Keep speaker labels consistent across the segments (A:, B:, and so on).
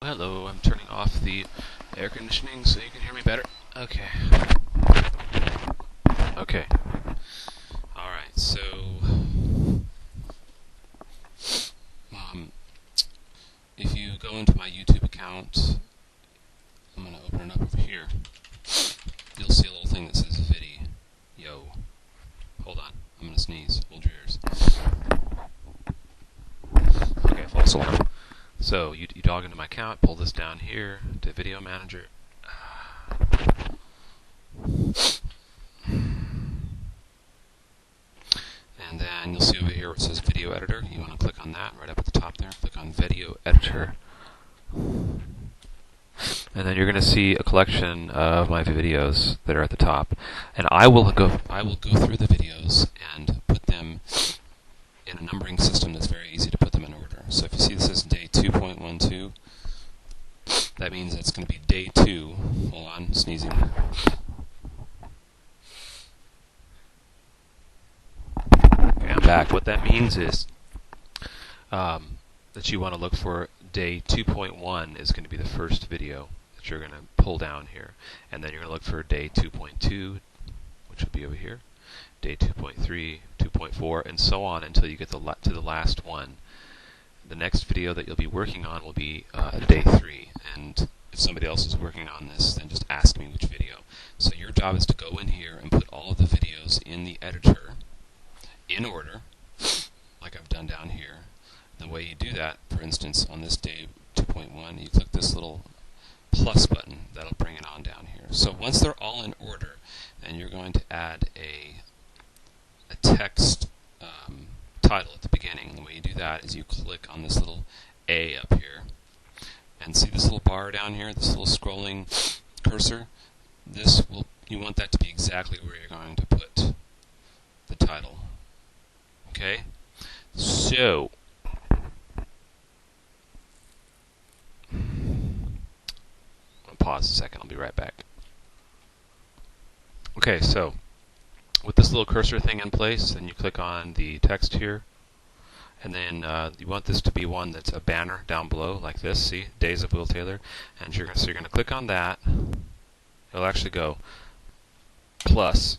A: Hello, I'm turning off the air conditioning so you can hear me better. Okay. Okay. Alright, so um, if you go into my YouTube account, I'm going to open it up over here. You'll see a little thing that says video. Hold on, I'm going to sneeze. Hold your ears. Okay, false alarm. So you log into my account, pull this down here to Video Manager. And then you'll see over here where it says Video Editor. You want to click on that right up at the top there. Click on Video Editor. And then you're going to see a collection of my videos that are at the top. And I will go through the videos and put them in a numbering system that's very easy to put them in order. So if you see this is day 2.12, that means it's going to be day 2. Hold on, sneezing. Okay, I'm back. What that means is that you want to look for day 2.1 is going to be the first video that you're going to pull down here. And then you're going to look for day 2.2, which will be over here, day 2.3, 2.4, and so on until you get to the last one. The next video that you'll be working on will be day 3. And if somebody else is working on this, then just ask me which video. So your job is to go in here and put all of the videos in the editor in order, like I've done down here. The way you do that, for instance, on this day 2.1, you click this little plus button. That'll bring it on down here. So once they're all in order, then you're going to add a text title at the beginning. And the way you do that is you click on this little A up here. And see this little bar down here, this little scrolling cursor? You want that to be exactly where you're going to put the title. Okay? So, I'll pause a second, I'll be right back. Okay, so with this little cursor thing in place, then you click on the text here, and then you want this to be one that's a banner down below, like this. See, Days of Will Taylor, and you're going to click on that. It'll actually go plus,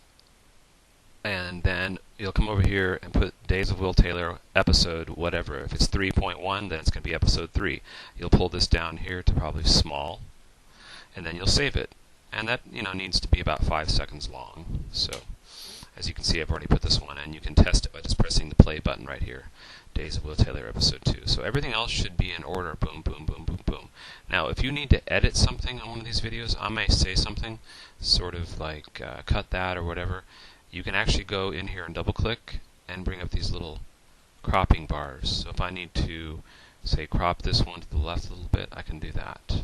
A: and then you'll come over here and put Days of Will Taylor episode whatever. If it's 3.1, then it's going to be episode 3. You'll pull this down here to probably small, and then you'll save it. And that needs to be about 5 seconds long. So as you can see, I've already put this one in. You can test it by just pressing the play button right here. Days of Will Taylor episode 2. So everything else should be in order. Boom, boom, boom, boom, boom. Now, if you need to edit something on one of these videos, I may say something, sort of like cut that or whatever. You can actually go in here and double click and bring up these little cropping bars. So if I need to, say, crop this one to the left a little bit, I can do that.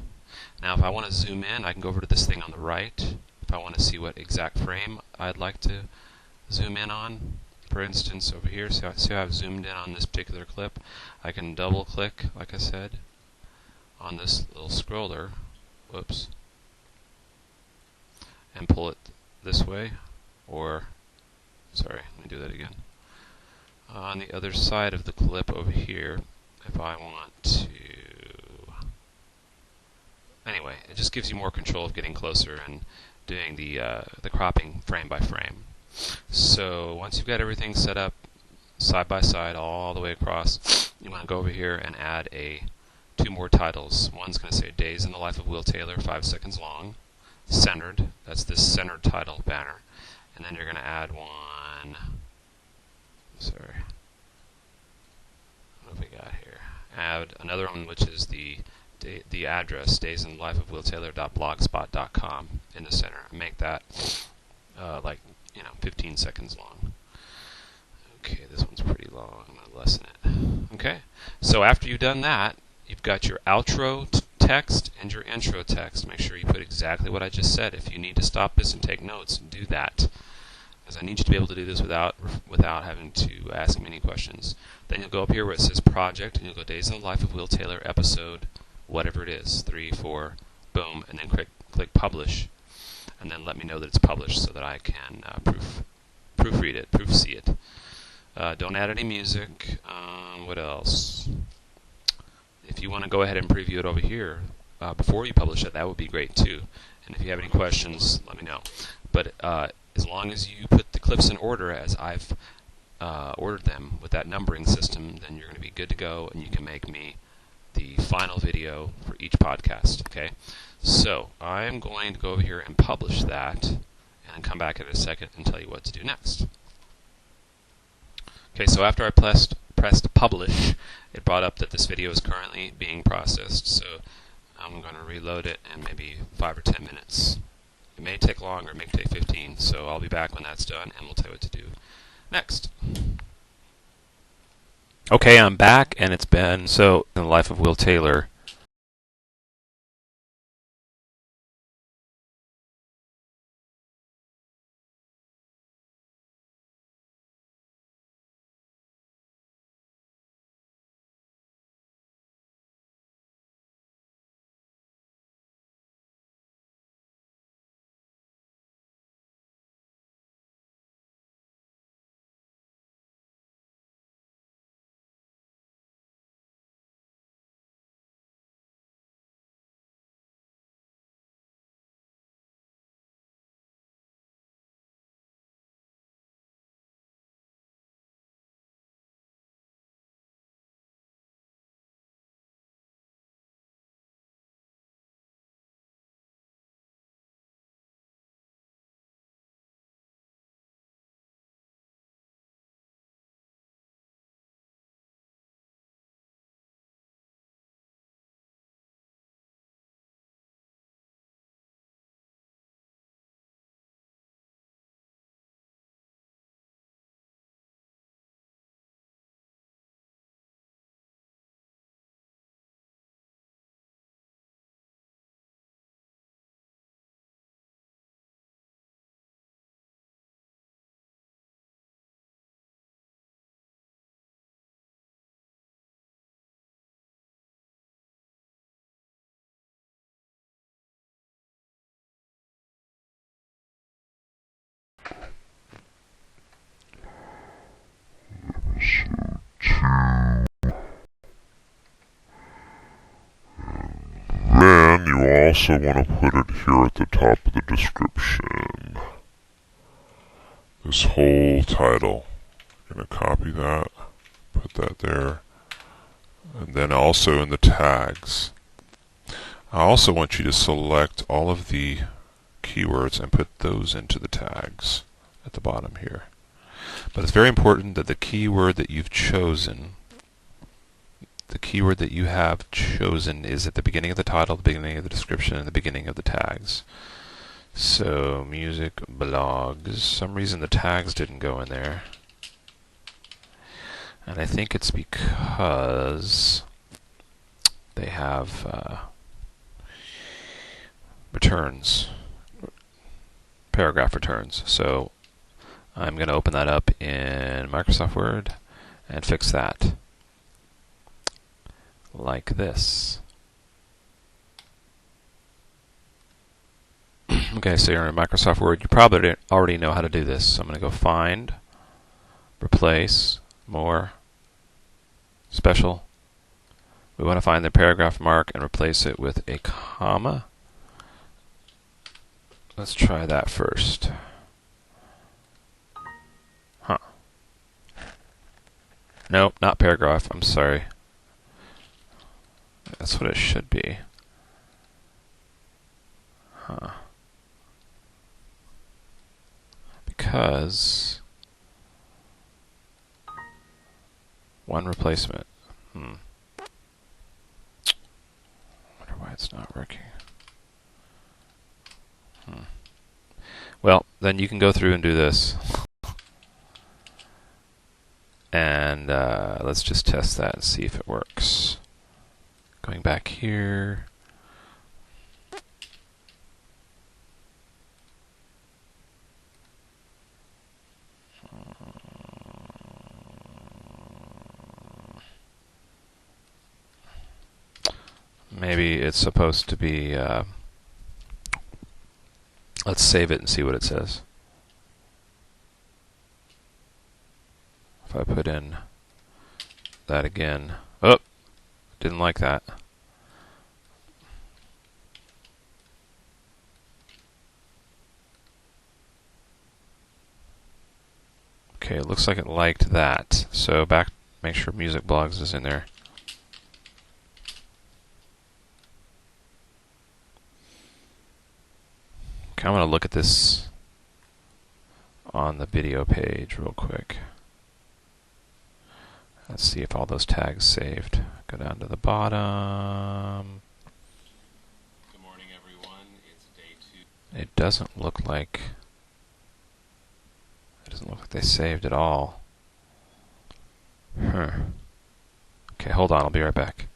A: Now, if I want to zoom in, I can go over to this thing on the right. If I want to see what exact frame I'd like to zoom in on, for instance, over here, see how I've zoomed in on this particular clip? I can double click, like I said, on this little scroller, whoops, and pull it this way, or, sorry, let me do that again. On the other side of the clip over here, if I want to, anyway, it just gives you more control of getting closer and doing the cropping frame by frame. So once you've got everything set up side by side all the way across, you want to go over here and add 2 more titles. One's going to say Days in the Life of Will Taylor, 5 seconds long, centered. That's this centered title banner. And then you're going to add one, sorry, what have we got here? Add another one, which is the address, Days in the Life of Will Taylor.blogspot.com, in the center. Make that 15 seconds long. Okay, this one's pretty long. I'm going to lessen it. Okay, so after you've done that, you've got your outro text and your intro text. Make sure you put exactly what I just said. If you need to stop this and take notes, do that, because I need you to be able to do this without having to ask me any questions. Then you'll go up here where it says Project, and you'll go Days in the Life of Will Taylor, episode, whatever it is, 3, 4, boom, and then click Publish. And then let me know that it's published so that I can proofread it, proofsee it. Don't add any music. What else? If if you want to go ahead and preview it over here before you publish it, that would be great too. And if you have any questions, let me know. But as long as you put the clips in order as I've ordered them with that numbering system, then you're going to be good to go, and you can make me the final video for each podcast. Okay, so I'm going to go over here and publish that, and come back in a second and tell you what to do next. Okay, so after I pressed publish, it brought up that this video is currently being processed. So I'm going to reload it in maybe 5 or 10 minutes. It may take longer, it may take 15. So I'll be back when that's done, and we'll tell you what to do next. Okay, I'm back, and it's been so in the life of Will Taylor.
B: Then you also want to put it here at the top of the description. This whole title. I'm going to copy that, put that there, and then also in the tags. I also want you to select all of the keywords and put those into the tags at the bottom here. But it's very important that the keyword that you've chosen, the keyword that you have chosen is at the beginning of the title, the beginning of the description, and the beginning of the tags. So, music blogs. Some reason the tags didn't go in there. And I think it's because they have returns, paragraph returns. So I'm going to open that up in Microsoft Word and fix that like this. Okay, so you're in Microsoft Word. You probably already know how to do this. So I'm going to go Find, Replace, More, Special. We want to find the paragraph mark and replace it with a comma. Let's try that first. Huh. Nope, not paragraph. I'm sorry. That's what it should be. Huh. Because one replacement. Wonder why it's not working. Well, then you can go through and do this. And let's just test that and see if it works. Going back here. Maybe it's supposed to be, let's save it and see what it says. If I put in that again, oh, didn't
A: like that. Okay, it looks like it liked that. So back, make sure Music Blogs is in there. Okay, I'm going to look at this on the video page real quick. Let's see if all those tags saved. Go down to the bottom. Good morning, everyone. It's day 2. It doesn't look like they saved at all. Okay, hold on. I'll be right back.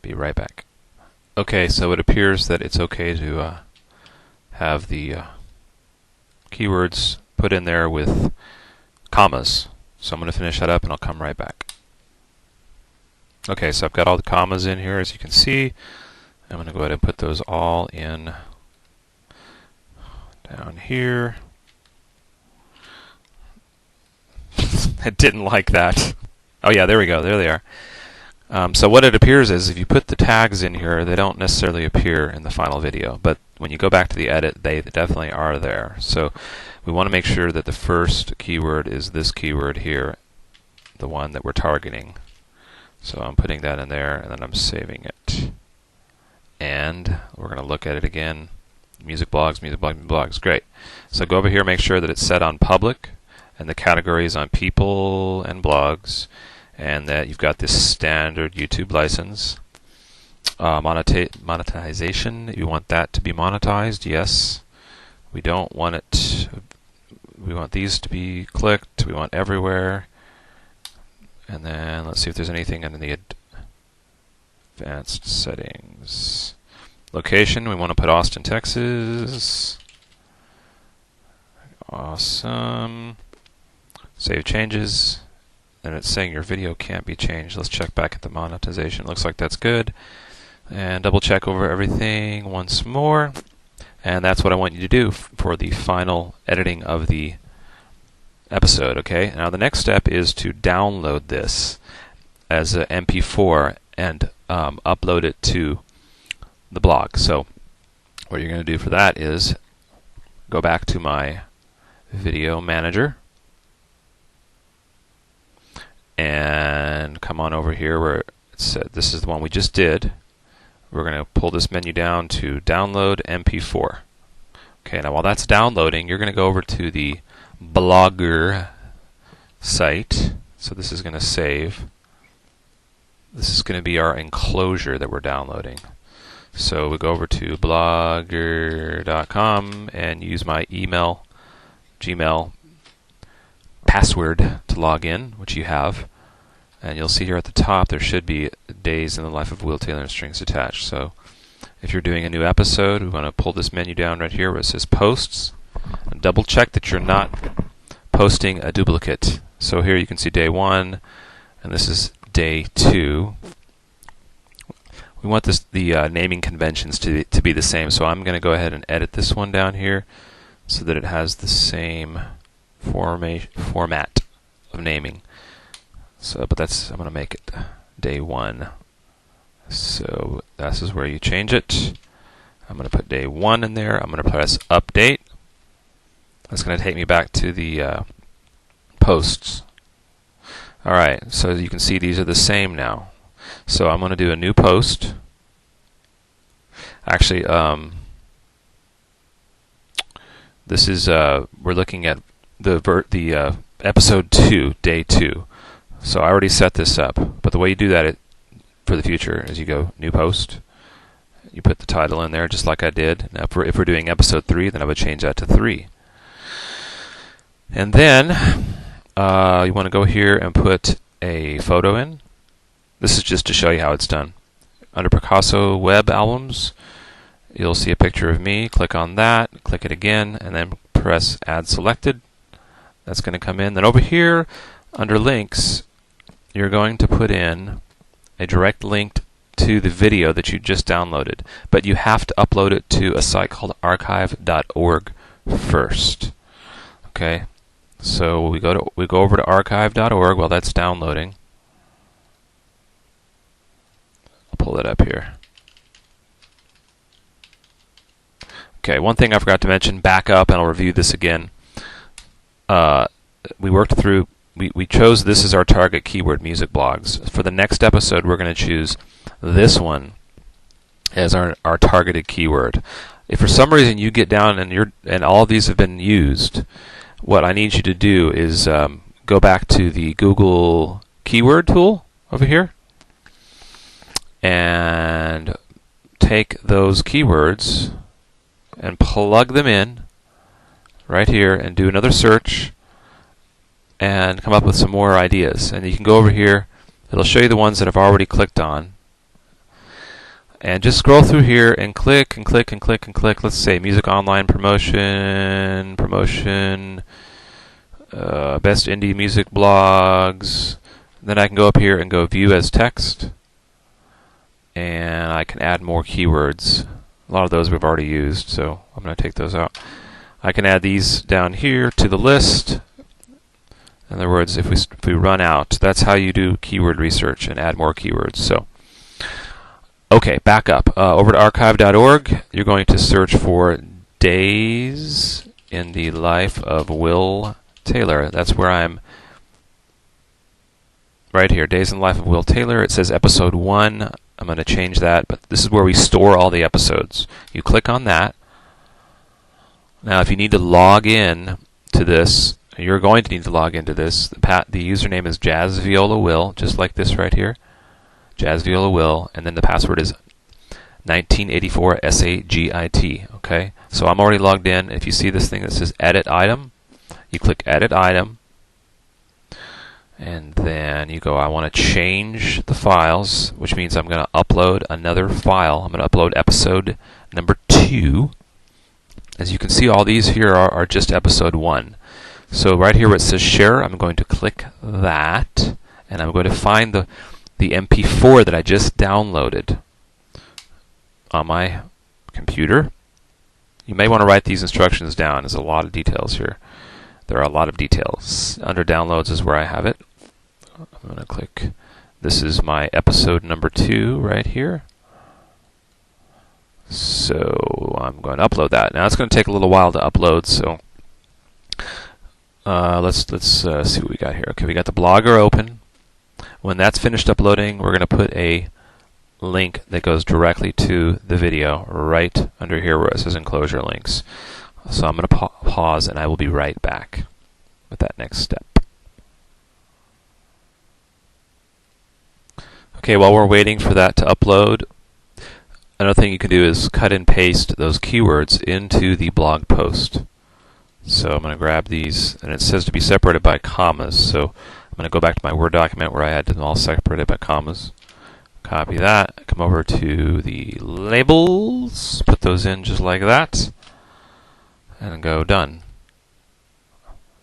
A: Be right back. Okay, so it appears that it's okay to have the keywords put in there with commas. So I'm going to finish that up and I'll come right back. Okay, so I've got all the commas in here, as you can see. I'm going to go ahead and put those all in down here. It didn't like that. Oh yeah, there we go. There they are. So what it appears is if you put the tags in here, they don't necessarily appear in the final video. But when you go back to the edit, they definitely are there. So we want to make sure that the first keyword is this keyword here, the one that we're targeting. So I'm putting that in there, and then I'm saving it. And we're going to look at it again. Music blogs, music blogs, music blogs. Great. So go over here, make sure that it's set on public, and the category is on people and blogs, and that you've got this standard YouTube license. Monetization, you want that to be monetized, yes. We don't want it, we want these to be clicked, we want everywhere. And then let's see if there's anything in the advanced settings. Location, we want to put Austin, Texas. Awesome. Save changes. And it's saying your video can't be changed. Let's check back at the monetization. Looks like that's good. And double check over everything once more. And that's what I want you to do for the final editing of the episode. Okay. Now the next step is to download this as a MP4 and upload it to the blog. So what you're going to do for that is go back to my video manager and come on over here where it said this is the one we just did. We're going to pull this menu down to download MP4. Okay, now while that's downloading, you're going to go over to the Blogger site. So this is going to save. This is going to be our enclosure that we're downloading. So we go over to blogger.com and use my email, Gmail password to log in, which you have. And you'll see here at the top there should be days in the life of Will Taylor and strings attached. So if you're doing a new episode, we want to pull this menu down right here where it says posts and double check that you're not posting a duplicate. So here you can see day 1 and this is day 2. We want the naming conventions to be the same. So I'm going to go ahead and edit this one down here so that it has the same format of naming. So, but I'm going to make it day 1. So this is where you change it. I'm going to put day 1 in there. I'm going to press update. That's going to take me back to the posts. Alright, so you can see these are the same now. So I'm going to do a new post. Actually, this is we're looking at the episode 2, day 2. So I already set this up, but the way you do that for the future is you go new post. You put the title in there just like I did. Now if we're doing episode 3, then I would change that to 3. And then you want to go here and put a photo in. This is just to show you how it's done. Under Picasso Web Albums, you'll see a picture of me. Click on that, click it again, and then press Add Selected. That's going to come in. Then over here, under Links, you're going to put in a direct link to the video that you just downloaded. But you have to upload it to a site called archive.org first. Okay? So we go over to archive.org while that's downloading. I'll pull that up here. Okay, one thing I forgot to mention, back up, and I'll review this again. We worked through, we chose this as our target keyword, music blogs. For the next episode, we're going to choose this one as our targeted keyword. If for some reason you get down and all of these have been used, what I need you to do is go back to the Google keyword tool over here and take those keywords and plug them in right here and do another search and come up with some more ideas. And you can go over here, it'll show you the ones that I've already clicked on. And just scroll through here and click and click and click and click. Let's say music online promotion, best indie music blogs. Then I can go up here and go view as text. And I can add more keywords. A lot of those we've already used, so I'm going to take those out. I can add these down here to the list. In other words, if we run out, that's how you do keyword research and add more keywords. So, okay, back up. Over to archive.org, you're going to search for Days in the Life of Will Taylor. That's where I'm right here, Days in the Life of Will Taylor. It says episode 1. I'm going to change that, but this is where we store all the episodes. You click on that. Now, if you need to log in to this, you're going to need to log into this. The username is JazzViolaWill, just like this right here. JazzViolaWill, and then the password is 1984 SAGIT. Okay, so I'm already logged in. If you see this thing that says Edit Item, you click Edit Item, and then you go, I want to change the files, which means I'm going to upload another file. I'm going to upload episode number 2. As you can see, all these here are just episode 1. So right here where it says share, I'm going to click that, and I'm going to find the MP4 that I just downloaded on my computer. You may want to write these instructions down. There's a lot of details here. There are a lot of details. Under downloads is where I have it. I'm going to click. This is my episode number 2 right here. So I'm going to upload that. Now it's going to take a little while to upload, so let's see what we got here. Okay, we got the Blogger open. When that's finished uploading, we're going to put a link that goes directly to the video right under here where it says enclosure links. So I'm going to pause, and I will be right back with that next step. Okay, while we're waiting for that to upload, another thing you can do is cut and paste those keywords into the blog post. So I'm going to grab these, and it says to be separated by commas. So I'm going to go back to my Word document where I had them all separated by commas. Copy that, come over to the labels, put those in just like that, and go done.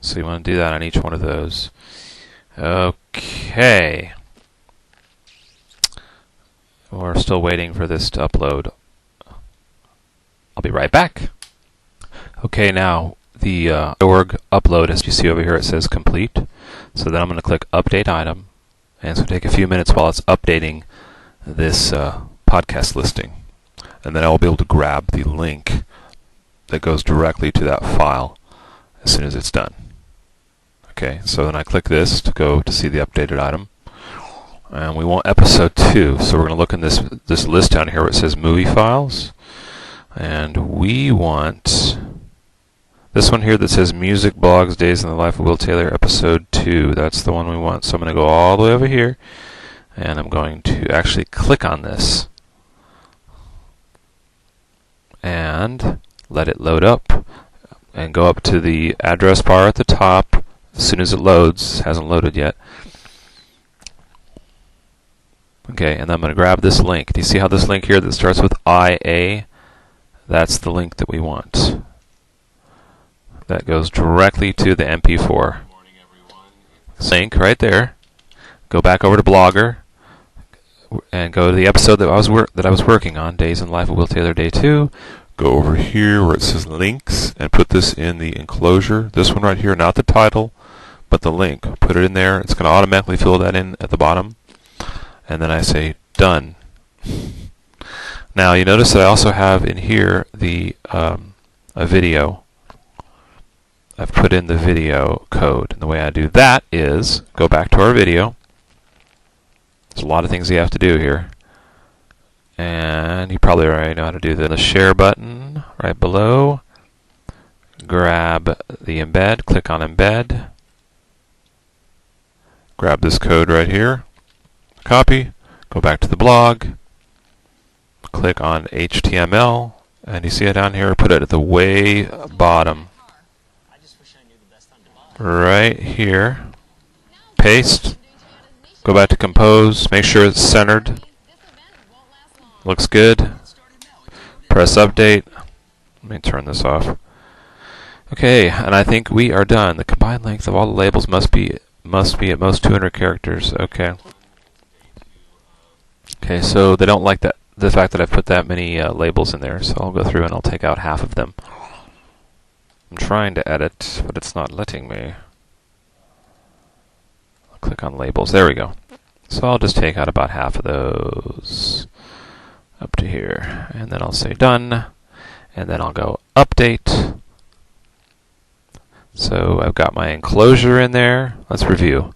A: So you want to do that on each one of those. Okay. We're still waiting for this to upload. I'll be right back. Okay, now the org upload, as you see over here, it says complete. So then I'm going to click Update Item, and it's going to take a few minutes while it's updating this podcast listing. And then I will be able to grab the link that goes directly to that file as soon as it's done. Okay, so then I click this to go to see the updated item. And we want episode 2, so we're going to look in this list down here where it says movie files. And we want this one here that says Music Blogs, Days in the Life of Will Taylor, episode 2. That's the one we want. So I'm going to go all the way over here, and I'm going to actually click on this and let it load up and go up to the address bar at the top. As soon as it loads, it hasn't loaded yet. Okay, and I'm going to grab this link. Do you see how this link here that starts with IA? That's the link that we want. That goes directly to the MP4. Link right there. Go back over to Blogger and go to the episode that I was working on, Days in the Life of Will Taylor, Day 2. Go over here where it says links and put this in the enclosure. This one right here, not the title, but the link. Put it in there. It's going to automatically fill that in at the bottom. And then I say done. Now you notice that I also have in here the a video. I've put in the video code. And the way I do that is go back to our video. There's a lot of things you have to do here. And you probably already know how to do the share button right below. Grab the embed, click on embed. Grab this code right here. Copy. Go back to the blog. Click on HTML. And you see it down here, put it at the way bottom. Right here. Paste. Go back to compose. Make sure it's centered. Looks good. Press update. Let me turn this off. Okay, and I think we are done. The combined length of all the labels must be at most 200 characters. Okay. Okay, so they don't like that the fact that I've put that many labels in there, so I'll go through and I'll take out half of them. I'm trying to edit, but it's not letting me. I'll click on labels. There we go. So I'll just take out about half of those up to here, and then I'll say done, and then I'll go update. So I've got my enclosure in there. Let's review.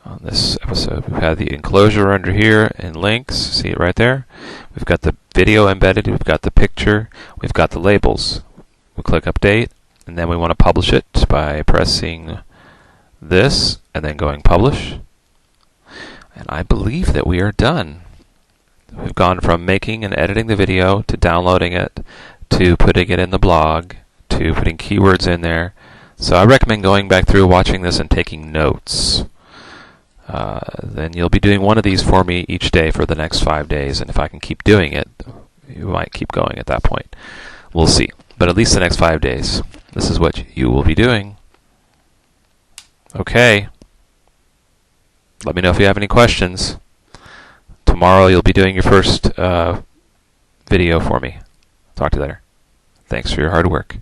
A: On this episode, we've had the enclosure under here in links. See it right there? We've got the video embedded. We've got the picture. We've got the labels. We click update, and then we want to publish it by pressing this and then going publish. And I believe that we are done. We've gone from making and editing the video to downloading it to putting it in the blog to putting keywords in there. So I recommend going back through, watching this, and taking notes. Then you'll be doing one of these for me each day for the next 5 days, and if I can keep doing it, you might keep going at that point. We'll see. But at least the next 5 days, this is what you will be doing. Okay. Let me know if you have any questions. Tomorrow you'll be doing your first video for me. Talk to you later. Thanks for your hard work.